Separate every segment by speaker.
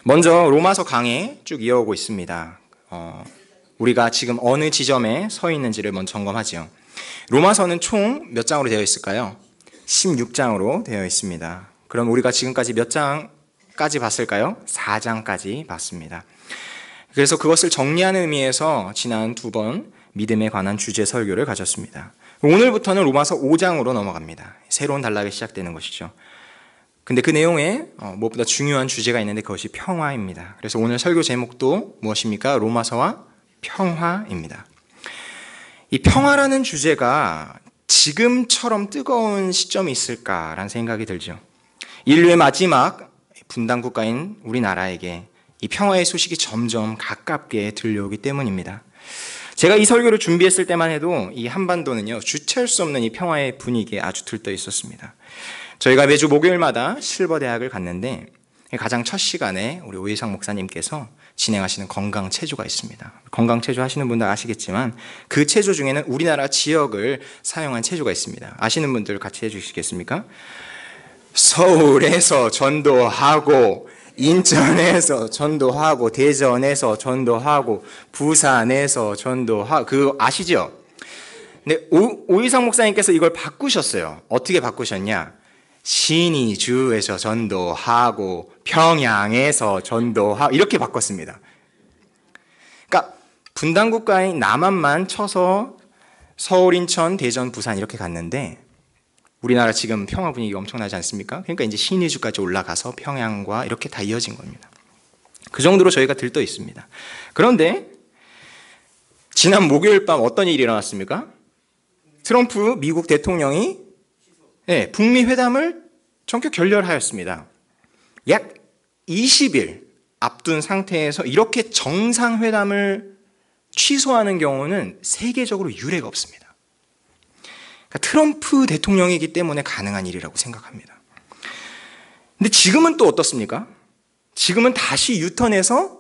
Speaker 1: 먼저 로마서 강해 쭉 이어오고 있습니다. 우리가 지금 어느 지점에 서 있는지를 먼저 점검하죠. 로마서는 총 몇 장으로 되어 있을까요? 16장으로 되어 있습니다. 그럼 우리가 지금까지 몇 장까지 봤을까요? 4장까지 봤습니다. 그래서 그것을 정리하는 의미에서 지난 2번 믿음에 관한 주제 설교를 가졌습니다. 오늘부터는 로마서 5장으로 넘어갑니다. 새로운 단락이 시작되는 것이죠. 근데 그 내용에 무엇보다 중요한 주제가 있는데 그것이 평화입니다. 그래서 오늘 설교 제목도 무엇입니까? 로마서와 평화입니다. 이 평화라는 주제가 지금처럼 뜨거운 시점이 있을까라는 생각이 들죠. 인류의 마지막 분단 국가인 우리나라에게 이 평화의 소식이 점점 가깝게 들려오기 때문입니다. 제가 이 설교를 준비했을 때만 해도 이 한반도는요, 주체할 수 없는 이 평화의 분위기에 아주 들떠 있었습니다. 저희가 매주 목요일마다 실버대학을 갔는데 가장 첫 시간에 우리 오희상 목사님께서 진행하시는 건강 체조가 있습니다. 건강 체조 하시는 분들 아시겠지만 그 체조 중에는 우리나라 지역을 사용한 체조가 있습니다. 아시는 분들 같이 해주시겠습니까? 서울에서 전도하고, 인천에서 전도하고, 대전에서 전도하고, 부산에서 전도하고, 그거 아시죠? 근데 오희상 목사님께서 이걸 바꾸셨어요. 어떻게 바꾸셨냐? 신의주에서 전도하고, 평양에서 전도하고, 이렇게 바꿨습니다. 그러니까 분단국가인 남한만 쳐서 서울, 인천, 대전, 부산 이렇게 갔는데 우리나라 지금 평화 분위기가 엄청나지 않습니까? 그러니까 이제 신의주까지 올라가서 평양과 이렇게 다 이어진 겁니다. 그 정도로 저희가 들떠 있습니다. 그런데 지난 목요일 밤 어떤 일이 일어났습니까? 트럼프 미국 대통령이 북미 회담을 전격 결렬하였습니다. 약 20일 앞둔 상태에서 이렇게 정상회담을 취소하는 경우는 세계적으로 유례가 없습니다. 그러니까 트럼프 대통령이기 때문에 가능한 일이라고 생각합니다. 근데 지금은 또 어떻습니까? 지금은 다시 유턴해서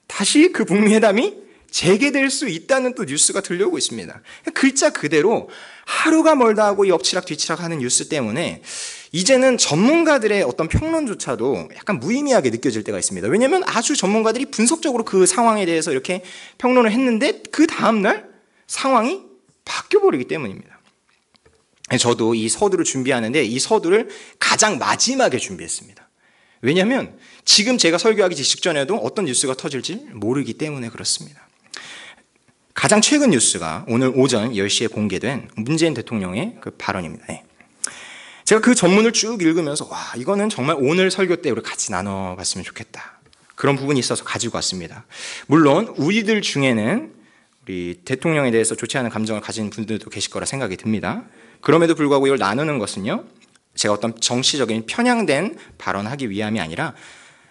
Speaker 1: 다시 그 북미 회담이 재개될 수 있다는 또 뉴스가 들려오고 있습니다. 글자 그대로 하루가 멀다 하고 이 엎치락 뒤치락 하는 뉴스 때문에 이제는 전문가들의 어떤 평론조차도 약간 무의미하게 느껴질 때가 있습니다. 왜냐하면 아주 전문가들이 분석적으로 그 상황에 대해서 이렇게 평론을 했는데 그 다음날 상황이 바뀌어버리기 때문입니다. 저도 이 서두를 준비하는데 이 서두를 가장 마지막에 준비했습니다. 왜냐하면 지금 제가 설교하기 직전에도 어떤 뉴스가 터질지 모르기 때문에 그렇습니다. 가장 최근 뉴스가 오늘 오전 10시에 공개된 문재인 대통령의 그 발언입니다. 제가 그 전문을 쭉 읽으면서 이거는 정말 오늘 설교 때 우리 같이 나눠봤으면 좋겠다. 그런 부분이 있어서 가지고 왔습니다. 물론 우리들 중에는 우리 대통령에 대해서 좋지 않은 감정을 가진 분들도 계실 거라 생각이 듭니다. 그럼에도 불구하고 이걸 나누는 것은요, 제가 어떤 정치적인 편향된 발언하기 위함이 아니라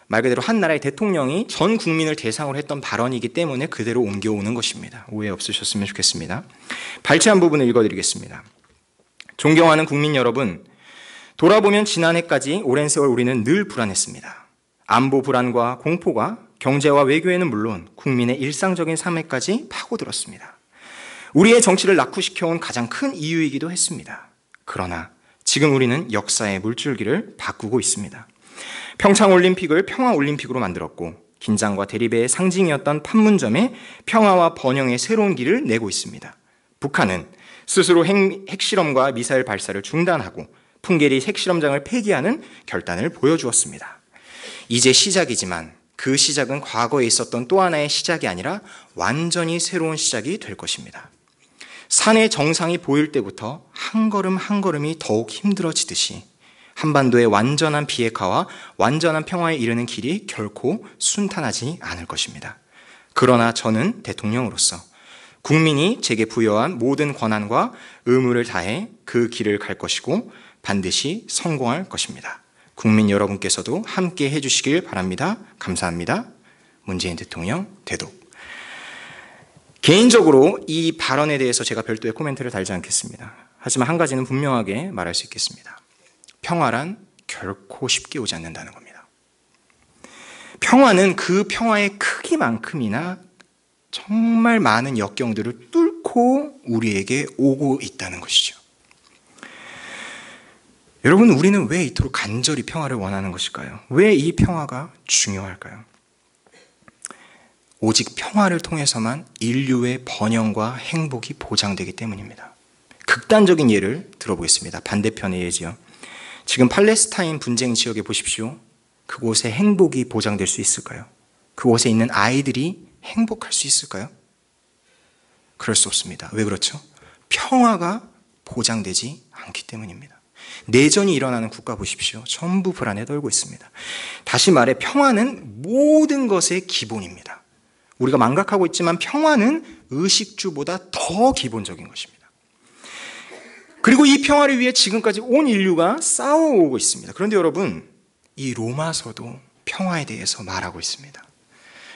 Speaker 1: 말 그대로 한 나라의 대통령이 전 국민을 대상으로 했던 발언이기 때문에 그대로 옮겨오는 것입니다. 오해 없으셨으면 좋겠습니다. 발췌한 부분을 읽어드리겠습니다. 존경하는 국민 여러분, 돌아보면 지난해까지 오랜 세월 우리는 늘 불안했습니다. 안보 불안과 공포가 경제와 외교에는 물론 국민의 일상적인 삶에까지 파고들었습니다. 우리의 정치를 낙후시켜온 가장 큰 이유이기도 했습니다. 그러나 지금 우리는 역사의 물줄기를 바꾸고 있습니다. 평창올림픽을 평화올림픽으로 만들었고 긴장과 대립의 상징이었던 판문점에 평화와 번영의 새로운 길을 내고 있습니다. 북한은 스스로 핵실험과 미사일 발사를 중단하고 풍계리 핵실험장을 폐기하는 결단을 보여주었습니다. 이제 시작이지만 그 시작은 과거에 있었던 또 하나의 시작이 아니라 완전히 새로운 시작이 될 것입니다. 산의 정상이 보일 때부터 한 걸음 한 걸음이 더욱 힘들어지듯이 한반도의 완전한 비핵화와 완전한 평화에 이르는 길이 결코 순탄하지 않을 것입니다. 그러나 저는 대통령으로서 국민이 제게 부여한 모든 권한과 의무를 다해 그 길을 갈 것이고 반드시 성공할 것입니다. 국민 여러분께서도 함께 해주시길 바랍니다. 감사합니다. 문재인 대통령 대독. 개인적으로 이 발언에 대해서 제가 별도의 코멘트를 달지 않겠습니다. 하지만 한 가지는 분명하게 말할 수 있겠습니다. 평화란 결코 쉽게 오지 않는다는 겁니다. 평화는 그 평화의 크기만큼이나 정말 많은 역경들을 뚫고 우리에게 오고 있다는 것이죠. 여러분, 우리는 왜 이토록 간절히 평화를 원하는 것일까요? 왜 이 평화가 중요할까요? 오직 평화를 통해서만 인류의 번영과 행복이 보장되기 때문입니다. 극단적인 예를 들어보겠습니다. 반대편의 예지요. 지금 팔레스타인 분쟁 지역에 보십시오. 그곳에 행복이 보장될 수 있을까요? 그곳에 있는 아이들이 행복할 수 있을까요? 그럴 수 없습니다. 왜 그렇죠? 평화가 보장되지 않기 때문입니다. 내전이 일어나는 국가 보십시오. 전부 불안에 떨고 있습니다. 다시 말해 평화는 모든 것의 기본입니다. 우리가 망각하고 있지만 평화는 의식주보다 더 기본적인 것입니다. 그리고 이 평화를 위해 지금까지 온 인류가 싸워오고 있습니다. 그런데 여러분, 이 로마서도 평화에 대해서 말하고 있습니다.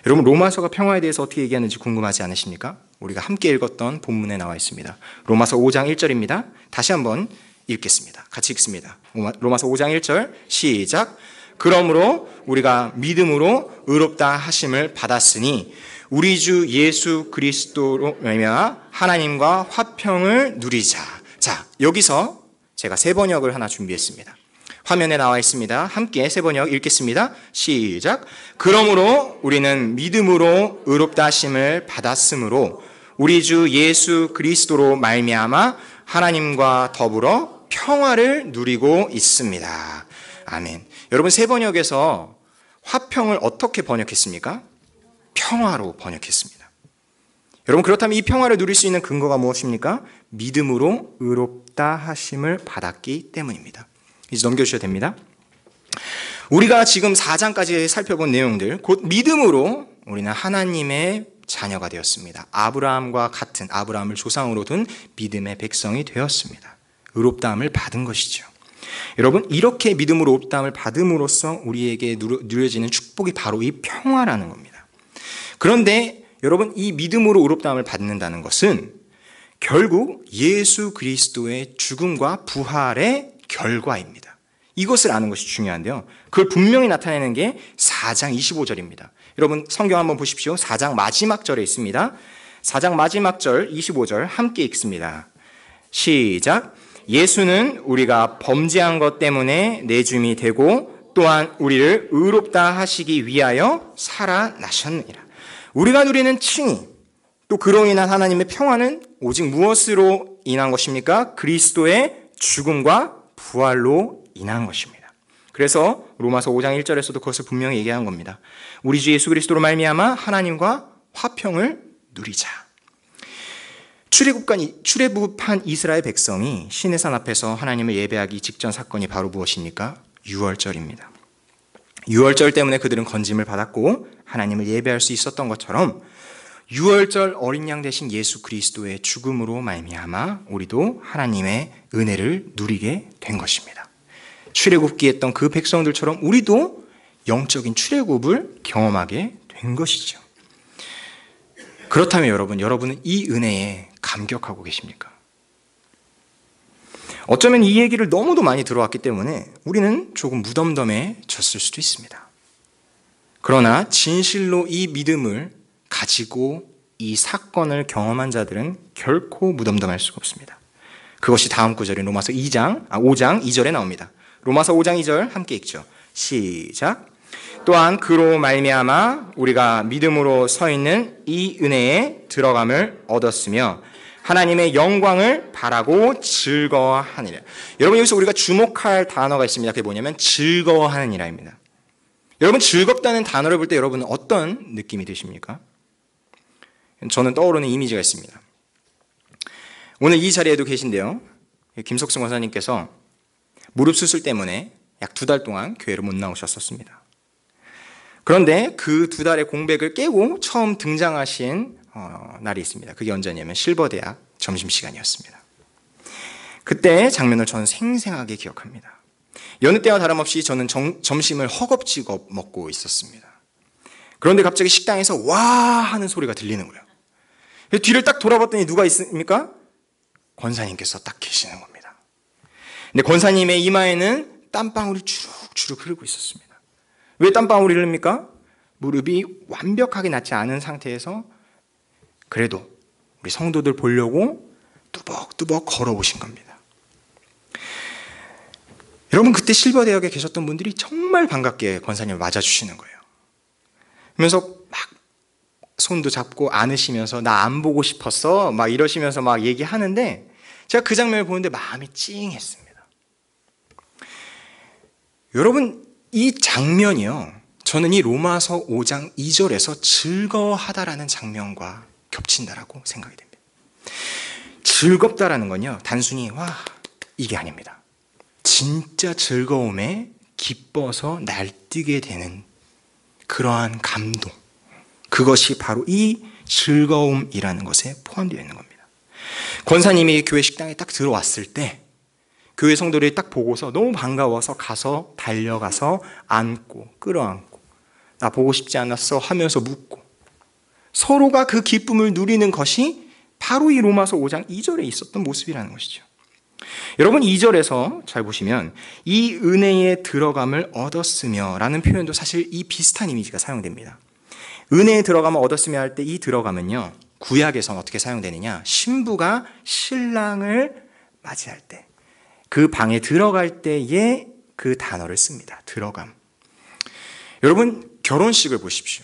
Speaker 1: 여러분, 로마서가 평화에 대해서 어떻게 얘기하는지 궁금하지 않으십니까? 우리가 함께 읽었던 본문에 나와 있습니다. 로마서 5장 1절입니다. 다시 한번 읽겠습니다. 같이 읽습니다. 로마서 5장 1절 시작. 그러므로 우리가 믿음으로 의롭다 하심을 받았으니 우리 주 예수 그리스도로 말미암아 하나님과 화평을 누리자. 자, 여기서 제가 세 번역을 하나 준비했습니다. 화면에 나와 있습니다. 함께 세 번역 읽겠습니다. 시작. 그러므로 우리는 믿음으로 의롭다 하심을 받았으므로 우리 주 예수 그리스도로 말미암아 하나님과 더불어 평화를 누리고 있습니다. 아멘. 여러분, 세 번역에서 화평을 어떻게 번역했습니까? 평화로 번역했습니다. 여러분, 그렇다면 이 평화를 누릴 수 있는 근거가 무엇입니까? 믿음으로 의롭다 하심을 받았기 때문입니다. 이제 넘겨주셔도 됩니다. 우리가 지금 4장까지 살펴본 내용들, 곧 믿음으로 우리는 하나님의 자녀가 되었습니다. 아브라함과 같은, 아브라함을 조상으로 둔 믿음의 백성이 되었습니다. 의롭다함을 받은 것이죠. 여러분, 이렇게 믿음으로 의롭다함을 받음으로써 우리에게 누려지는 축복이 바로 이 평화라는 겁니다. 그런데 여러분, 이 믿음으로 의롭다함을 받는다는 것은 결국 예수 그리스도의 죽음과 부활의 결과입니다. 이것을 아는 것이 중요한데요. 그걸 분명히 나타내는 게 4장 25절입니다. 여러분, 성경 한번 보십시오. 4장 마지막 절에 있습니다. 4장 마지막 절 25절 함께 읽습니다. 시작. 예수는 우리가 범죄한 것 때문에 내줌이 되고 또한 우리를 의롭다 하시기 위하여 살아나셨느니라. 우리가 누리는 칭의, 또 그로 인한 하나님의 평화는 오직 무엇으로 인한 것입니까? 그리스도의 죽음과 부활로 인한 것입니다. 그래서 로마서 5장 1절에서도 그것을 분명히 얘기한 겁니다. 우리 주 예수 그리스도로 말미암아 하나님과 화평을 누리자. 출애굽한 이스라엘 백성이 시내산 앞에서 하나님을 예배하기 직전 사건이 바로 무엇입니까? 유월절입니다. 유월절 때문에 그들은 건짐을 받았고 하나님을 예배할 수 있었던 것처럼 유월절 어린 양 대신 예수 그리스도의 죽음으로 말미암아 우리도 하나님의 은혜를 누리게 된 것입니다. 출애굽기 했던 그 백성들처럼 우리도 영적인 출애굽을 경험하게 된 것이죠. 그렇다면 여러분은 이 은혜에 감격하고 계십니까? 어쩌면 이 얘기를 너무도 많이 들어왔기 때문에 우리는 조금 무덤덤해졌을 수도 있습니다. 그러나 진실로 이 믿음을 가지고 이 사건을 경험한 자들은 결코 무덤덤할 수가 없습니다. 그것이 다음 구절인 로마서 5장 2절에 나옵니다. 로마서 5장 2절 함께 읽죠. 시작. 또한 그로 말미암아 우리가 믿음으로 서 있는 이 은혜에 들어감을 얻었으며 하나님의 영광을 바라고 즐거워하니라. 여러분, 여기서 우리가 주목할 단어가 있습니다. 그게 뭐냐면 즐거워하느니라입니다. 여러분, 즐겁다는 단어를 볼 때 여러분은 어떤 느낌이 드십니까? 저는 떠오르는 이미지가 있습니다. 오늘 이 자리에도 계신데요. 김석승 원사님께서 무릎 수술 때문에 약 2달 동안 교회를 못 나오셨었습니다. 그런데 그 2달의 공백을 깨고 처음 등장하신 날이 있습니다. 그게 언제냐면 실버대학 점심시간이었습니다. 그때 장면을 저는 생생하게 기억합니다. 여느 때와 다름없이 저는 점심을 허겁지겁 먹고 있었습니다. 그런데 갑자기 식당에서 와 하는 소리가 들리는 거예요. 뒤를 딱 돌아봤더니 누가 있습니까? 권사님께서 딱 계시는 겁니다. 근데 권사님의 이마에는 땀방울이 주룩주룩 흐르고 있었습니다. 왜 땀방울이 흐릅니까? 무릎이 완벽하게 낫지 않은 상태에서 그래도 우리 성도들 보려고 뚜벅뚜벅 걸어오신 겁니다. 여러분, 그때 실버대학에 계셨던 분들이 정말 반갑게 권사님을 맞아주시는 거예요. 그러면서 막 손도 잡고 안으시면서 나 안 보고 싶었어 막 이러시면서 막 얘기하는데 제가 그 장면을 보는데 마음이 찡했습니다. 여러분, 이 장면이요, 저는 이 로마서 5장 2절에서 즐거워하다라는 장면과 겹친다라고 생각이 됩니다. 즐겁다라는 건요, 단순히 와 이게 아닙니다. 진짜 즐거움에 기뻐서 날뛰게 되는 그러한 감동, 그것이 바로 이 즐거움이라는 것에 포함되어 있는 겁니다. 권사님이 교회 식당에 딱 들어왔을 때 교회 성도들이 딱 보고서 너무 반가워서 가서 달려가서 안고 끌어안고 나 보고 싶지 않았어 하면서 묻고 서로가 그 기쁨을 누리는 것이 바로 이 로마서 5장 2절에 있었던 모습이라는 것이죠. 여러분, 2절에서 잘 보시면 이 은혜에 들어감을 얻었으며 라는 표현도 사실 이 비슷한 이미지가 사용됩니다. 은혜에 들어감을 얻었으며 할 때 이 들어감은요, 구약에서는 어떻게 사용되느냐, 신부가 신랑을 맞이할 때 그 방에 들어갈 때에 그 단어를 씁니다. 들어감. 여러분, 결혼식을 보십시오.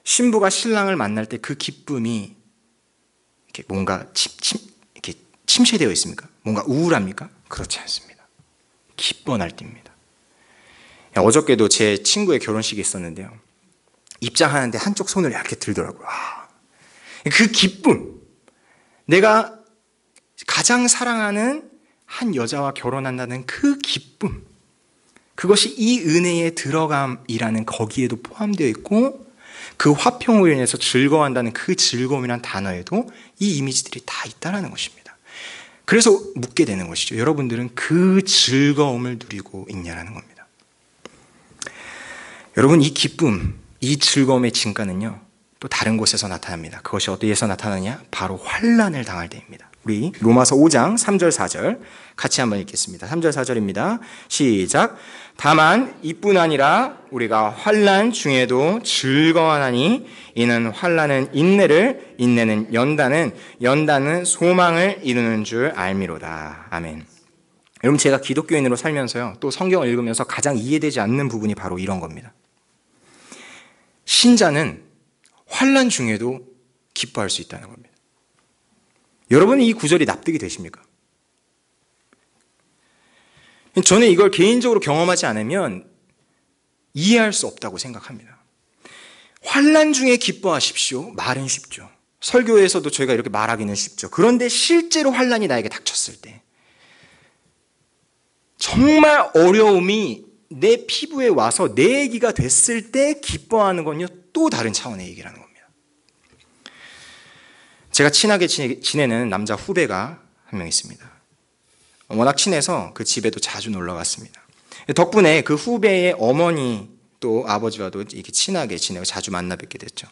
Speaker 1: 신부가 신랑을 만날 때 그 기쁨이 이렇게 뭔가 이렇게 침체되어 있습니까? 뭔가 우울합니까? 그렇지 않습니다. 기뻐 날뜁니다. 어저께도 제 친구의 결혼식이 있었는데요, 입장하는데 한쪽 손을 이렇게 들더라고요. 그 기쁨, 내가 가장 사랑하는 한 여자와 결혼한다는 그 기쁨, 그것이 이 은혜의 들어감이라는 거기에도 포함되어 있고 그 화평으로 인해서 즐거워한다는 그 즐거움이라는 단어에도 이 이미지들이 다 있다는 것입니다. 그래서 묻게 되는 것이죠. 여러분들은 그 즐거움을 누리고 있냐라는 겁니다. 여러분, 이 기쁨, 이 즐거움의 진가는요, 또 다른 곳에서 나타납니다. 그것이 어디에서 나타나냐? 바로 환난을 당할 때입니다. 우리 로마서 5장 3절 4절 같이 한번 읽겠습니다. 3절 4절입니다. 시작. 다만 이뿐 아니라 우리가 환난 중에도 즐거워하나니 이는 환난은 인내를, 인내는 연단은, 연단은 소망을 이루는 줄 알미로다. 아멘. 여러분, 제가 기독교인으로 살면서요, 또 성경을 읽으면서 가장 이해되지 않는 부분이 바로 이런 겁니다. 신자는 환난 중에도 기뻐할 수 있다는 겁니다. 여러분, 이 구절이 납득이 되십니까? 저는 이걸 개인적으로 경험하지 않으면 이해할 수 없다고 생각합니다. 환난 중에 기뻐하십시오. 말은 쉽죠. 설교에서도 저희가 이렇게 말하기는 쉽죠. 그런데 실제로 환난이 나에게 닥쳤을 때, 정말 어려움이 내 피부에 와서 내 얘기가 됐을 때 기뻐하는 건요, 또 다른 차원의 얘기라는 겁니다. 제가 친하게 지내는 남자 후배가 한 명 있습니다. 워낙 친해서 그 집에도 자주 놀러 갔습니다. 덕분에 그 후배의 어머니 또 아버지와도 이렇게 친하게 지내고 자주 만나 뵙게 됐죠.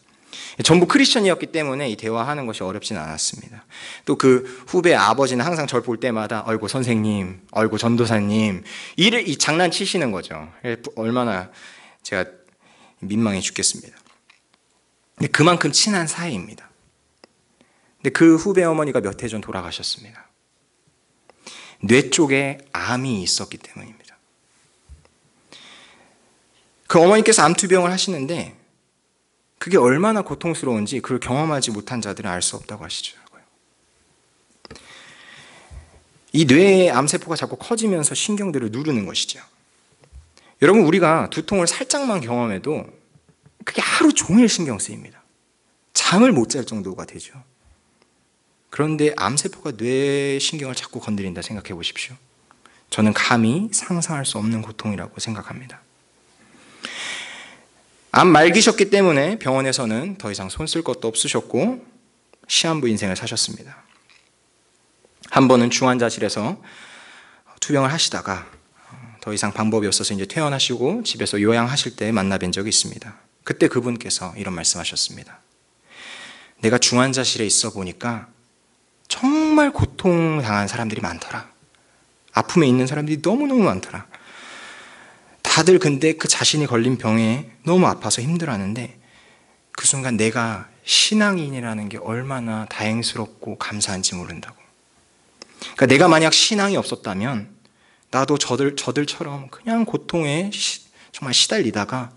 Speaker 1: 전부 크리스천이었기 때문에 이 대화하는 것이 어렵지는 않았습니다. 또 그 후배의 아버지는 항상 저를 볼 때마다 어이구 선생님, 어이구 전도사님 이 장난치시는 거죠. 얼마나 제가 민망해 죽겠습니다. 근데 그만큼 친한 사이입니다. 근데 그 후배 어머니가 몇 해 전 돌아가셨습니다. 뇌 쪽에 암이 있었기 때문입니다. 그 어머니께서 암투병을 하시는데 그게 얼마나 고통스러운지 그걸 경험하지 못한 자들은 알 수 없다고 하시더라고요. 이 뇌의 암세포가 자꾸 커지면서 신경들을 누르는 것이죠. 여러분, 우리가 두통을 살짝만 경험해도 그게 하루 종일 신경 쓰입니다. 잠을 못 잘 정도가 되죠. 그런데 암세포가 뇌신경을 자꾸 건드린다 생각해 보십시오. 저는 감히 상상할 수 없는 고통이라고 생각합니다. 암 말기셨기 때문에 병원에서는 더 이상 손 쓸 것도 없으셨고 시한부 인생을 사셨습니다. 한 번은 중환자실에서 투병을 하시다가 더 이상 방법이 없어서 이제 퇴원하시고 집에서 요양하실 때 만나뵌 적이 있습니다. 그때 그분께서 이런 말씀하셨습니다. 내가 중환자실에 있어 보니까 정말 고통당한 사람들이 많더라. 아픔에 있는 사람들이 너무너무 많더라. 다들 근데 그 자신이 걸린 병에 너무 아파서 힘들어하는데 그 순간 내가 신앙인이라는 게 얼마나 다행스럽고 감사한지 모른다고. 그러니까 내가 만약 신앙이 없었다면 나도 저들처럼 그냥 고통에 정말 시달리다가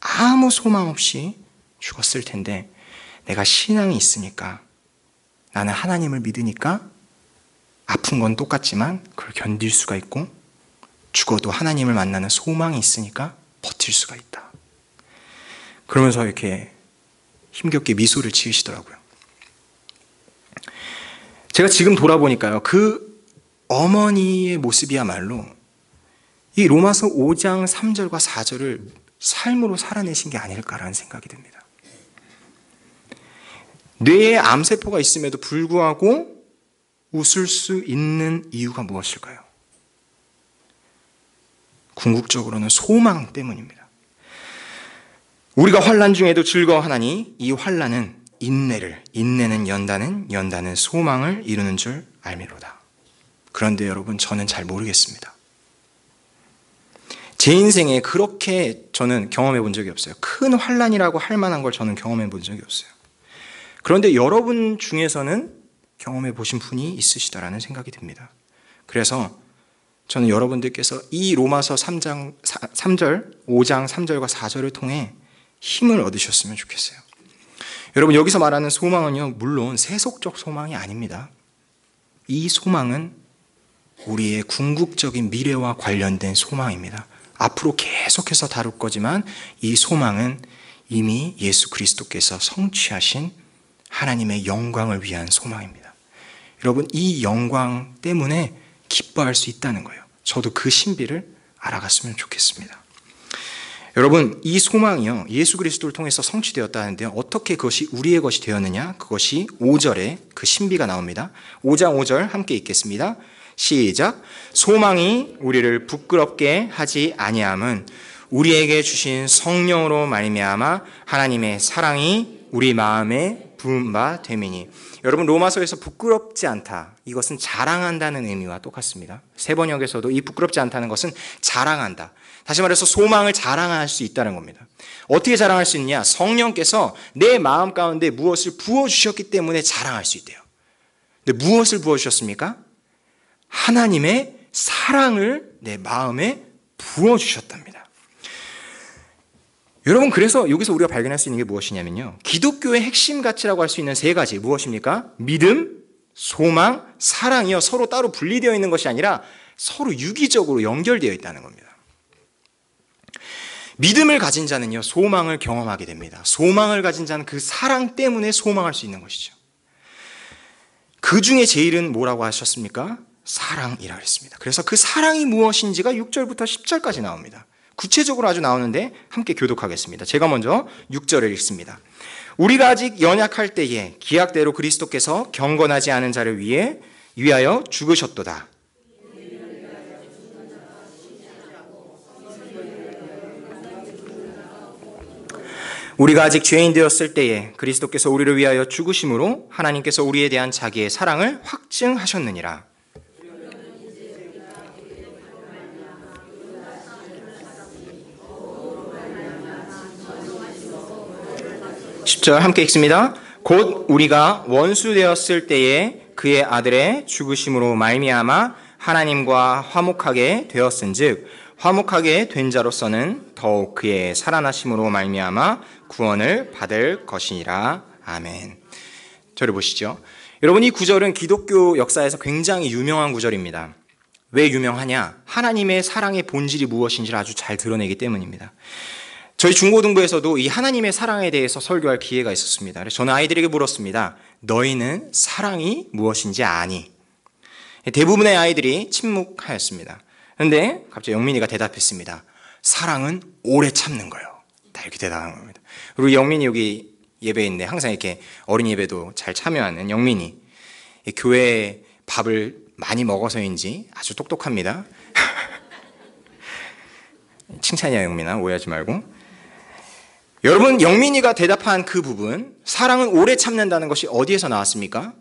Speaker 1: 아무 소망 없이 죽었을 텐데 내가 신앙이 있으니까, 나는 하나님을 믿으니까 아픈 건 똑같지만 그걸 견딜 수가 있고, 죽어도 하나님을 만나는 소망이 있으니까 버틸 수가 있다. 그러면서 이렇게 힘겹게 미소를 지으시더라고요. 제가 지금 돌아보니까요, 그 어머니의 모습이야말로 이 로마서 5장 3절과 4절을 삶으로 살아내신 게 아닐까라는 생각이 듭니다. 뇌에 암세포가 있음에도 불구하고 웃을 수 있는 이유가 무엇일까요? 궁극적으로는 소망 때문입니다. 우리가 환난 중에도 즐거워하나니 이 환난은 인내는 연단은 소망을 이루는 줄 알미로다. 그런데 여러분, 저는 잘 모르겠습니다. 제 인생에 그렇게 저는 경험해 본 적이 없어요. 큰 환난이라고 할 만한 걸 저는 경험해 본 적이 없어요. 그런데 여러분 중에서는 경험해 보신 분이 있으시다라는 생각이 듭니다. 그래서 저는 여러분들께서 이 로마서 5장 3절과 4절을 통해 힘을 얻으셨으면 좋겠어요. 여러분, 여기서 말하는 소망은요, 물론 세속적 소망이 아닙니다. 이 소망은 우리의 궁극적인 미래와 관련된 소망입니다. 앞으로 계속해서 다룰 거지만 이 소망은 이미 예수 그리스도께서 성취하신 하나님의 영광을 위한 소망입니다. 여러분, 이 영광 때문에 기뻐할 수 있다는 거예요. 저도 그 신비를 알아갔으면 좋겠습니다. 여러분, 이 소망이요, 예수 그리스도를 통해서 성취되었다는데요, 어떻게 그것이 우리의 것이 되었느냐? 그것이 5절에 그 신비가 나옵니다. 5장 5절 함께 읽겠습니다. 시작. 소망이 우리를 부끄럽게 하지 아니함은 우리에게 주신 성령으로 말미암아 하나님의 사랑이 우리 마음에 부은 바 됨이니. 여러분, 로마서에서 부끄럽지 않다, 이것은 자랑한다는 의미와 똑같습니다. 세 번역에서도 이 부끄럽지 않다는 것은 자랑한다, 다시 말해서 소망을 자랑할 수 있다는 겁니다. 어떻게 자랑할 수 있느냐? 성령께서 내 마음 가운데 무엇을 부어주셨기 때문에 자랑할 수 있대요. 근데 무엇을 부어주셨습니까? 하나님의 사랑을 내 마음에 부어주셨답니다. 여러분, 그래서 여기서 우리가 발견할 수 있는 게 무엇이냐면요, 기독교의 핵심 가치라고 할 수 있는 세 가지, 무엇입니까? 믿음, 소망, 사랑이요, 서로 따로 분리되어 있는 것이 아니라 서로 유기적으로 연결되어 있다는 겁니다. 믿음을 가진 자는요, 소망을 경험하게 됩니다. 소망을 가진 자는 그 사랑 때문에 소망할 수 있는 것이죠. 그 중에 제일은 뭐라고 하셨습니까? 사랑이라고 했습니다. 그래서 그 사랑이 무엇인지가 6절부터 10절까지 나옵니다. 구체적으로 아주 나오는데 함께 교독하겠습니다. 제가 먼저 6절을 읽습니다. 우리가 아직 연약할 때에 기약대로 그리스도께서 경건하지 않은 자를 위하여 죽으셨도다. 우리가 아직 죄인 되었을 때에 그리스도께서 우리를 위하여 죽으심으로 하나님께서 우리에 대한 자기의 사랑을 확증하셨느니라. 10절 함께 읽습니다. 곧 우리가 원수 되었을 때에 그의 아들의 죽으심으로 말미암아 하나님과 화목하게 되었은즉 화목하게 된 자로서는 더욱 그의 살아나심으로 말미암아 구원을 받을 것이니라. 아멘. 저를 보시죠. 여러분, 이 구절은 기독교 역사에서 굉장히 유명한 구절입니다. 왜 유명하냐? 하나님의 사랑의 본질이 무엇인지를 아주 잘 드러내기 때문입니다. 저희 중고등부에서도 이 하나님의 사랑에 대해서 설교할 기회가 있었습니다. 그래서 저는 아이들에게 물었습니다. 너희는 사랑이 무엇인지 아니? 대부분의 아이들이 침묵하였습니다. 그런데 갑자기 영민이가 대답했습니다. 사랑은 오래 참는 거예요. 다 이렇게 대답한 겁니다. 그리고 영민이 여기 예배에 있는데 항상 이렇게 어린 예배도 잘 참여하는 영민이, 교회 밥을 많이 먹어서인지 아주 똑똑합니다. 칭찬이야, 영민아. 오해하지 말고. 여러분, 영민이가 대답한 그 부분, 사랑은 오래 참는다는 것이 어디에서 나왔습니까?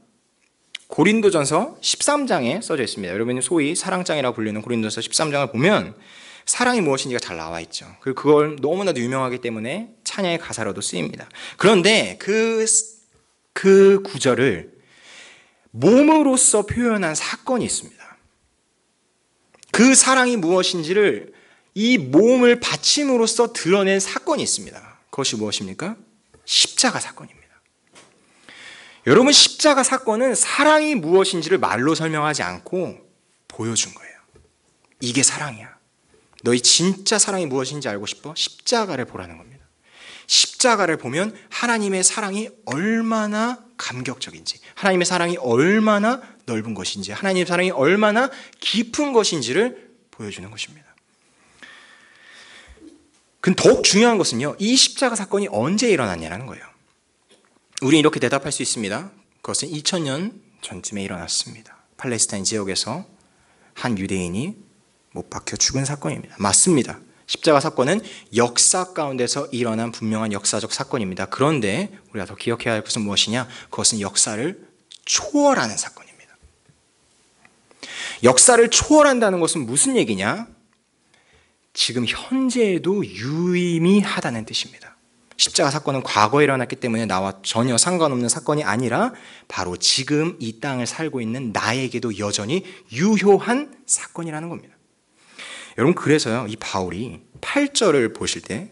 Speaker 1: 고린도전서 13장에 써져 있습니다. 여러분이 소위 사랑장이라고 불리는 고린도전서 13장을 보면 사랑이 무엇인지가 잘 나와 있죠. 그리고 그걸 너무나도 유명하기 때문에 찬양의 가사로도 쓰입니다. 그런데 그 구절을 몸으로써 표현한 사건이 있습니다. 그 사랑이 무엇인지를 이 몸을 받침으로써 드러낸 사건이 있습니다. 그것이 무엇입니까? 십자가 사건입니다. 여러분, 십자가 사건은 사랑이 무엇인지를 말로 설명하지 않고 보여준 거예요. 이게 사랑이야. 너희 진짜 사랑이 무엇인지 알고 싶어? 십자가를 보라는 겁니다. 십자가를 보면 하나님의 사랑이 얼마나 감격적인지, 하나님의 사랑이 얼마나 넓은 것인지, 하나님의 사랑이 얼마나 깊은 것인지를 보여주는 것입니다. 근데 더욱 중요한 것은요, 이 십자가 사건이 언제 일어났냐는 거예요. 우리는 이렇게 대답할 수 있습니다. 그것은 2000년 전쯤에 일어났습니다. 팔레스타인 지역에서 한 유대인이 못 박혀 죽은 사건입니다. 맞습니다. 십자가 사건은 역사 가운데서 일어난 분명한 역사적 사건입니다. 그런데 우리가 더 기억해야 할 것은 무엇이냐? 그것은 역사를 초월하는 사건입니다. 역사를 초월한다는 것은 무슨 얘기냐? 지금 현재에도 유의미하다는 뜻입니다. 십자가 사건은 과거에 일어났기 때문에 나와 전혀 상관없는 사건이 아니라 바로 지금 이 땅을 살고 있는 나에게도 여전히 유효한 사건이라는 겁니다. 여러분, 그래서요, 이 바울이 8절을 보실 때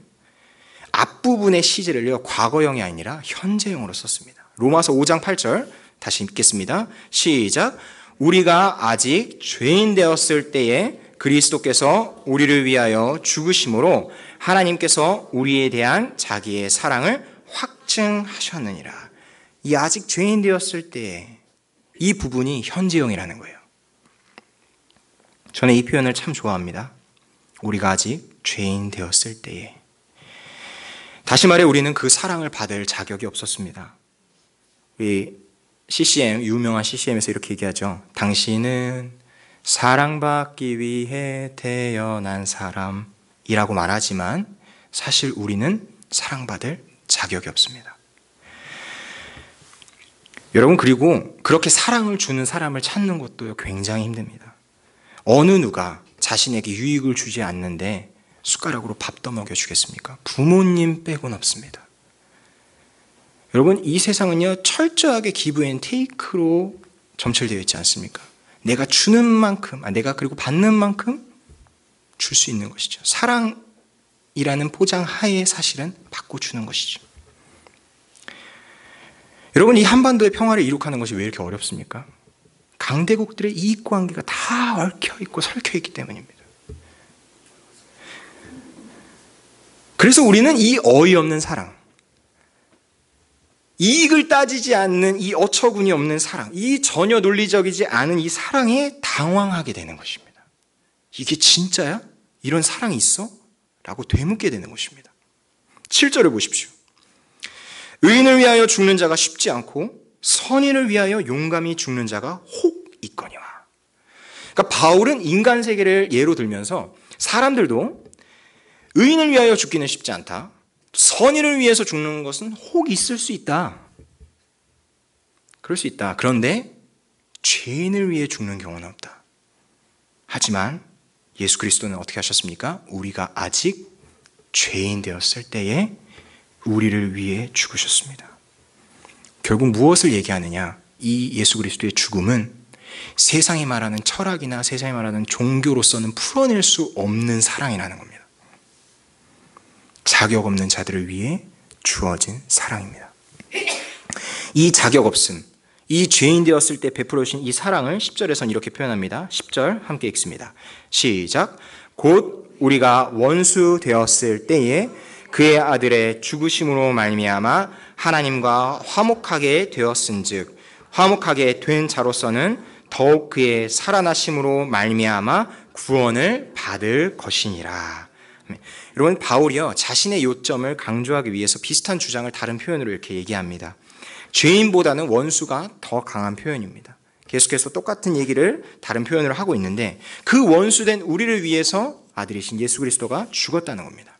Speaker 1: 앞부분의 시제를요, 과거형이 아니라 현재형으로 썼습니다. 로마서 5장 8절 다시 읽겠습니다. 시작. 우리가 아직 죄인 되었을 때에 그리스도께서 우리를 위하여 죽으심으로 하나님께서 우리에 대한 자기의 사랑을 확증하셨느니라. 이 아직 죄인 되었을 때에 이 부분이 현재형이라는 거예요. 저는 이 표현을 참 좋아합니다. 우리가 아직 죄인 되었을 때에. 다시 말해 우리는 그 사랑을 받을 자격이 없었습니다. 우리 CCM, 유명한 CCM에서 이렇게 얘기하죠. 당신은 사랑받기 위해 태어난 사람이라고 말하지만 사실 우리는 사랑받을 자격이 없습니다. 여러분, 그리고 그렇게 사랑을 주는 사람을 찾는 것도 굉장히 힘듭니다. 어느 누가 자신에게 유익을 주지 않는데 숟가락으로 밥 떠먹여 주겠습니까? 부모님 빼고는 없습니다. 여러분, 이 세상은요, 철저하게 기브 앤 테이크로 점철되어 있지 않습니까? 내가 주는 만큼, 내가 그리고 받는 만큼 줄 수 있는 것이죠. 사랑이라는 포장 하에 사실은 받고 주는 것이죠. 여러분, 이 한반도의 평화를 이룩하는 것이 왜 이렇게 어렵습니까? 강대국들의 이익관계가 다 얽혀있고 설켜있기 때문입니다. 그래서 우리는 이 어이없는 사랑, 이익을 따지지 않는 이 어처구니 없는 사랑, 이 전혀 논리적이지 않은 이 사랑에 당황하게 되는 것입니다. 이게 진짜야? 이런 사랑이 있어? 라고 되묻게 되는 것입니다. 7절을 보십시오. 의인을 위하여 죽는 자가 쉽지 않고 선인을 위하여 용감히 죽는 자가 혹 있거니와. 그러니까 바울은 인간 세계를 예로 들면서 사람들도 의인을 위하여 죽기는 쉽지 않다. 선인을 위해서 죽는 것은 혹 있을 수 있다. 그럴 수 있다. 그런데 죄인을 위해 죽는 경우는 없다. 하지만 예수 그리스도는 어떻게 하셨습니까? 우리가 아직 죄인 되었을 때에 우리를 위해 죽으셨습니다. 결국 무엇을 얘기하느냐? 이 예수 그리스도의 죽음은 세상이 말하는 철학이나 세상이 말하는 종교로서는 풀어낼 수 없는 사랑이라는 겁니다. 자격 없는 자들을 위해 주어진 사랑입니다. 이 자격 없음, 이 죄인 되었을 때 베풀어 주신 이 사랑을 10절에서는 이렇게 표현합니다. 10절 함께 읽습니다. 시작. 곧 우리가 원수 되었을 때에 그의 아들의 죽으심으로 말미암아 하나님과 화목하게 되었은즉 화목하게 된 자로서는 더욱 그의 살아나심으로 말미암아 구원을 받을 것이니라. 여러분, 바울이요, 자신의 요점을 강조하기 위해서 비슷한 주장을 다른 표현으로 이렇게 얘기합니다. 죄인보다는 원수가 더 강한 표현입니다. 계속해서 똑같은 얘기를 다른 표현으로 하고 있는데 그 원수된 우리를 위해서 아들이신 예수 그리스도가 죽었다는 겁니다.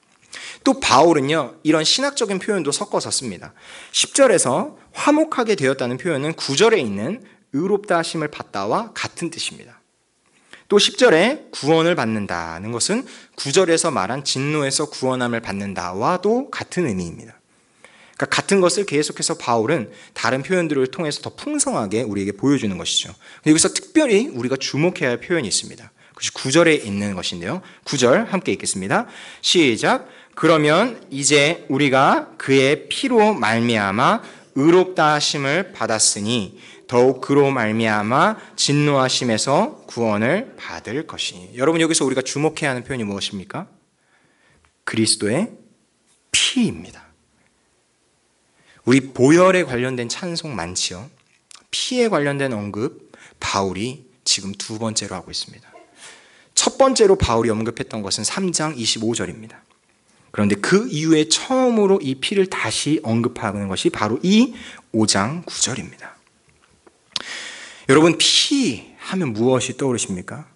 Speaker 1: 또 바울은요, 이런 신학적인 표현도 섞어서 씁니다. 10절에서 화목하게 되었다는 표현은 9절에 있는 의롭다 하심을 받다와 같은 뜻입니다. 또 10절에 구원을 받는다는 것은 9절에서 말한 진노에서 구원함을 받는다와도 같은 의미입니다. 그러니까 같은 것을 계속해서 바울은 다른 표현들을 통해서 더 풍성하게 우리에게 보여주는 것이죠. 여기서 특별히 우리가 주목해야 할 표현이 있습니다. 그것이 9절에 있는 것인데요. 9절 함께 읽겠습니다. 시작. 그러면 이제 우리가 그의 피로 말미암아 의롭다 하심을 받았으니 더욱 그로 말미암아 진노하심에서 구원을 받을 것이니. 여러분, 여기서 우리가 주목해야 하는 표현이 무엇입니까? 그리스도의 피입니다. 우리 보혈에 관련된 찬송 많지요. 피에 관련된 언급 바울이 지금 두 번째로 하고 있습니다. 첫 번째로 바울이 언급했던 것은 3장 25절입니다. 그런데 그 이후에 처음으로 이 피를 다시 언급하는 것이 바로 이 5장 9절입니다. 여러분, 피 하면 무엇이 떠오르십니까?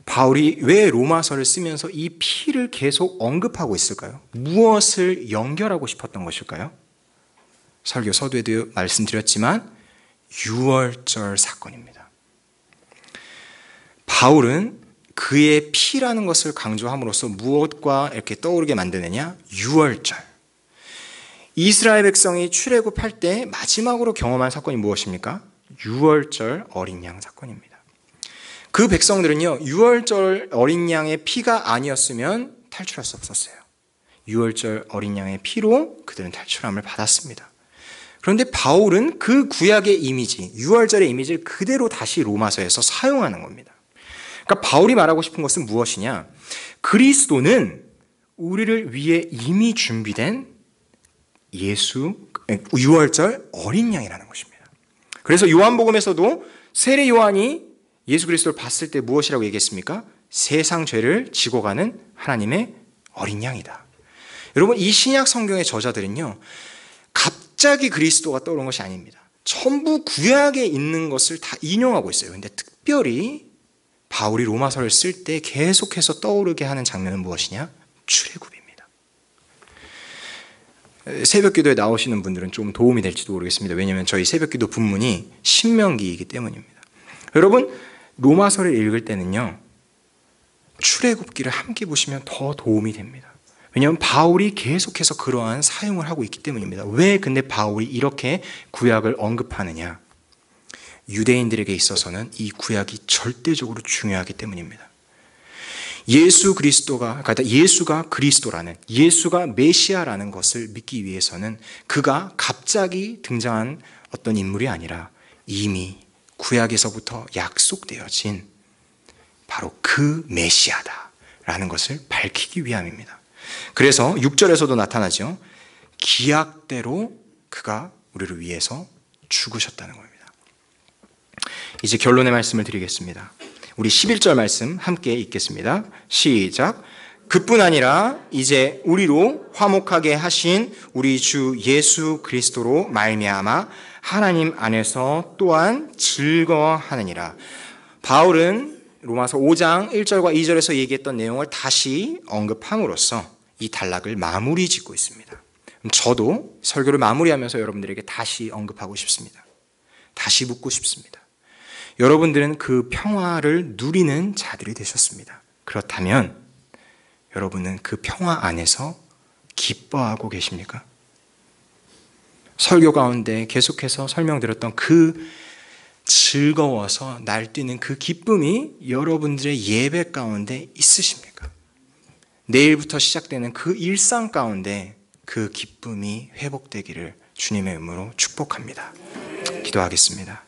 Speaker 1: 바울이 왜 로마서를 쓰면서 이 피를 계속 언급하고 있을까요? 무엇을 연결하고 싶었던 것일까요? 설교 서두에도 말씀드렸지만 유월절 사건입니다. 바울은 그의 피라는 것을 강조함으로써 무엇과 이렇게 떠오르게 만드느냐? 유월절. 이스라엘 백성이 출애굽할 때 마지막으로 경험한 사건이 무엇입니까? 유월절 어린 양 사건입니다. 그 백성들은요, 유월절 어린 양의 피가 아니었으면 탈출할 수 없었어요. 유월절 어린 양의 피로 그들은 탈출함을 받았습니다. 그런데 바울은 그 구약의 이미지, 유월절의 이미지를 그대로 다시 로마서에서 사용하는 겁니다. 그러니까 바울이 말하고 싶은 것은 무엇이냐? 그리스도는 우리를 위해 이미 준비된 유월절 어린 양이라는 것입니다. 그래서 요한복음에서도 세례 요한이 예수 그리스도를 봤을 때 무엇이라고 얘기했습니까? 세상 죄를 지고 가는 하나님의 어린 양이다. 여러분, 이 신약 성경의 저자들은요, 갑자기 그리스도가 떠오른 것이 아닙니다. 전부 구약에 있는 것을 다 인용하고 있어요. 그런데 특별히 바울이 로마서를 쓸 때 계속해서 떠오르게 하는 장면은 무엇이냐? 출애굽입니다. 새벽기도에 나오시는 분들은 좀 도움이 될지도 모르겠습니다. 왜냐하면 저희 새벽기도 본문이 신명기이기 때문입니다. 여러분, 로마서를 읽을 때는요, 출애굽기를 함께 보시면 더 도움이 됩니다. 왜냐하면 바울이 계속해서 그러한 사용을 하고 있기 때문입니다. 왜 근데 바울이 이렇게 구약을 언급하느냐? 유대인들에게 있어서는 이 구약이 절대적으로 중요하기 때문입니다. 예수가 그리스도라는, 예수가 메시아라는 것을 믿기 위해서는 그가 갑자기 등장한 어떤 인물이 아니라 이미 구약에서부터 약속되어진 바로 그 메시아다라는 것을 밝히기 위함입니다. 그래서 6절에서도 나타나죠. 기약대로 그가 우리를 위해서 죽으셨다는 겁니다. 이제 결론의 말씀을 드리겠습니다. 우리 11절 말씀 함께 읽겠습니다. 시작. 그뿐 아니라 이제 우리로 화목하게 하신 우리 주 예수 그리스도로 말미암아 하나님 안에서 또한 즐거워하느니라. 바울은 로마서 5장 1절과 2절에서 얘기했던 내용을 다시 언급함으로써 이 단락을 마무리 짓고 있습니다. 저도 설교를 마무리하면서 여러분들에게 다시 언급하고 싶습니다. 다시 묻고 싶습니다. 여러분들은 그 평화를 누리는 자들이 되셨습니다. 그렇다면 여러분은 그 평화 안에서 기뻐하고 계십니까? 설교 가운데 계속해서 설명드렸던 그 즐거워서 날뛰는 그 기쁨이 여러분들의 예배 가운데 있으십니까? 내일부터 시작되는 그 일상 가운데 그 기쁨이 회복되기를 주님의 이름으로 축복합니다. 기도하겠습니다.